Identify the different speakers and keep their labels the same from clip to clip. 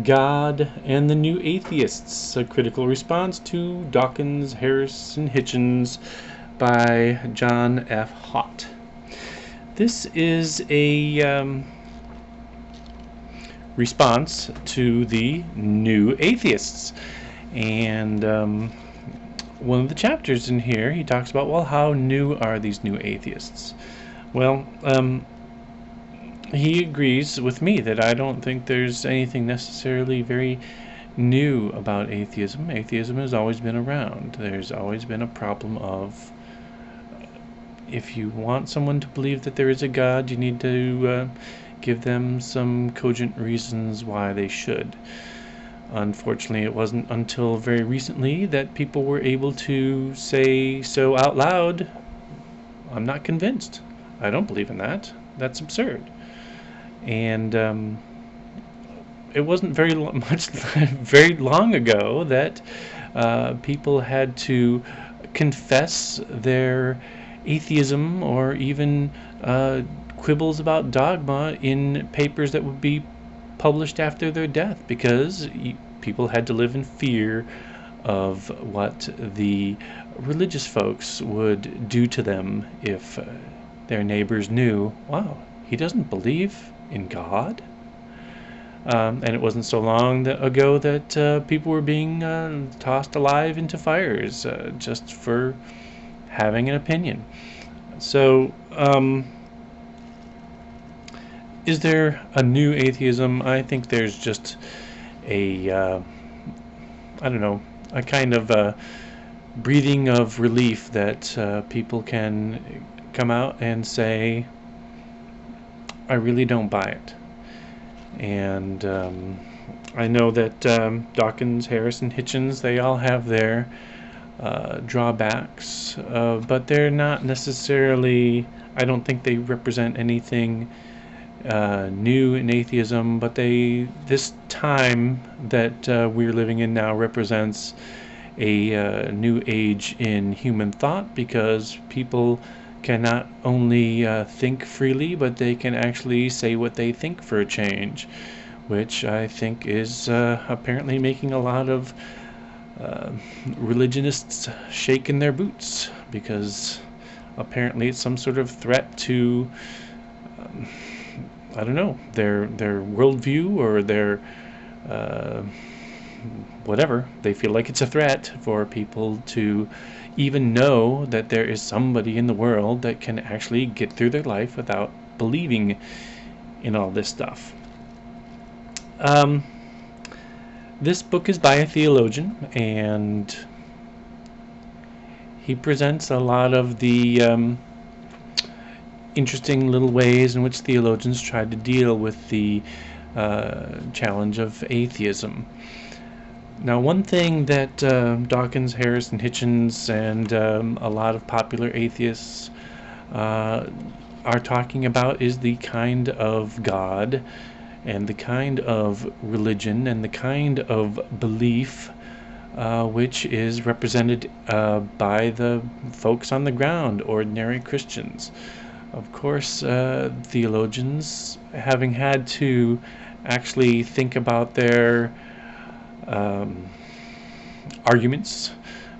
Speaker 1: God and the New Atheists, a critical response to Dawkins, Harris, and Hitchens by John F. Haught. This is a response to the New Atheists. And one of the chapters in here, he talks about, well, how new are these New Atheists? Well, he agrees with me that I don't think there's anything necessarily very new about atheism. Atheism has always been around. There's always been a problem of, if you want someone to believe that there is a God, you need to give them some cogent reasons why they should. Unfortunately, it wasn't until very recently that people were able to say so out loud, I'm not convinced. I don't believe in that. That's absurd. And it wasn't very long ago that people had to confess their atheism or even quibbles about dogma in papers that would be published after their death, because people had to live in fear of what the religious folks would do to them if their neighbors knew, wow, he doesn't believe in God. And it wasn't so long ago that people were being tossed alive into fires just for having an opinion. So, is there a new atheism? I think there's just a, I don't know, a kind of breathing of relief that people can come out and say, I really don't buy it. And I know that Dawkins, Harris, and Hitchens, they all have their drawbacks, but they're not necessarily, I don't think they represent anything new in atheism, but this time that we're living in now represents a new age in human thought, because people can not only think freely, but they can actually say what they think for a change, which I think is apparently making a lot of religionists shake in their boots, because apparently it's some sort of threat to I don't know, their worldview or their whatever. They feel like it's a threat for people to even know that there is somebody in the world that can actually get through their life without believing in all this stuff. This book is by a theologian, and he presents a lot of the interesting little ways in which theologians try to deal with the challenge of atheism. Now, one thing that Dawkins, Harris, and Hitchens, and a lot of popular atheists are talking about is the kind of God and the kind of religion and the kind of belief which is represented by the folks on the ground, ordinary Christians. Of course, theologians, having had to actually think about their arguments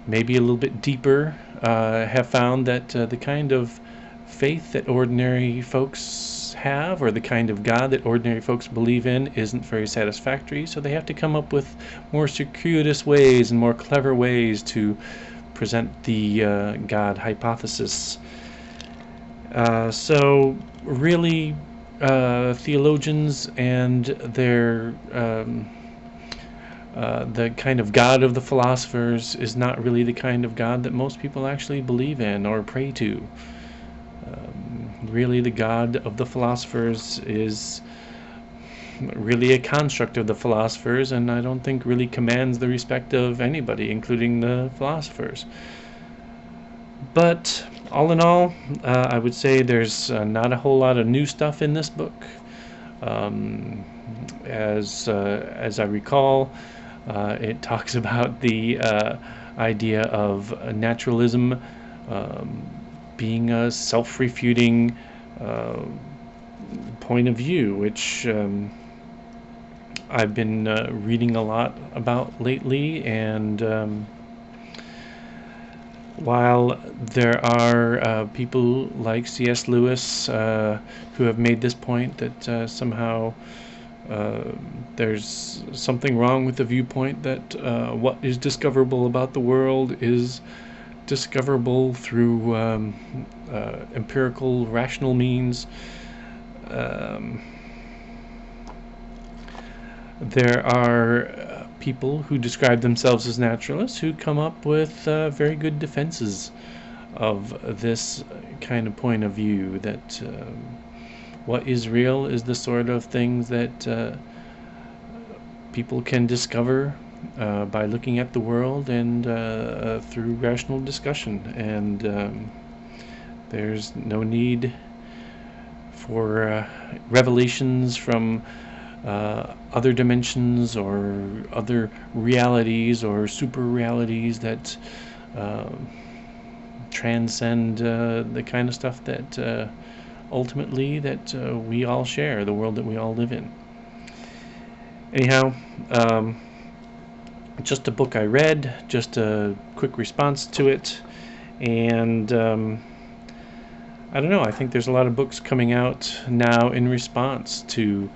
Speaker 1: maybe a little bit deeper, have found that the kind of faith that ordinary folks have, or the kind of God that ordinary folks believe in, isn't very satisfactory, so they have to come up with more circuitous ways and more clever ways to present the God hypothesis. So really, theologians and their the kind of God of the philosophers is not really the kind of God that most people actually believe in or pray to. Really, the God of the philosophers is really a construct of the philosophers, and I don't think really commands the respect of anybody, including the philosophers. But all in all, I would say there's not a whole lot of new stuff in this book. As I recall, it talks about the idea of naturalism being a self-refuting point of view, which I've been reading a lot about lately, and while there are people like C.S. Lewis who have made this point that somehow there's something wrong with the viewpoint that what is discoverable about the world is discoverable through empirical, rational means. Um, there are people who describe themselves as naturalists who come up with very good defenses of this kind of point of view, that what is real is the sort of things that people can discover by looking at the world and through rational discussion, and there's no need for revelations from other dimensions or other realities or super realities that transcend the kind of stuff that ultimately that we all share, the world that we all live in. Anyhow, just a book I read, just a quick response to it, and I don't know, I think there's a lot of books coming out now in response to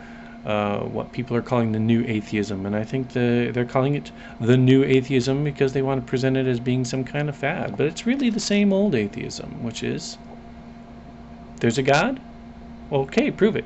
Speaker 1: what people are calling the new atheism, and I think they're calling it the new atheism because they want to present it as being some kind of fad, but it's really the same old atheism, which is, there's a God? Okay, prove it.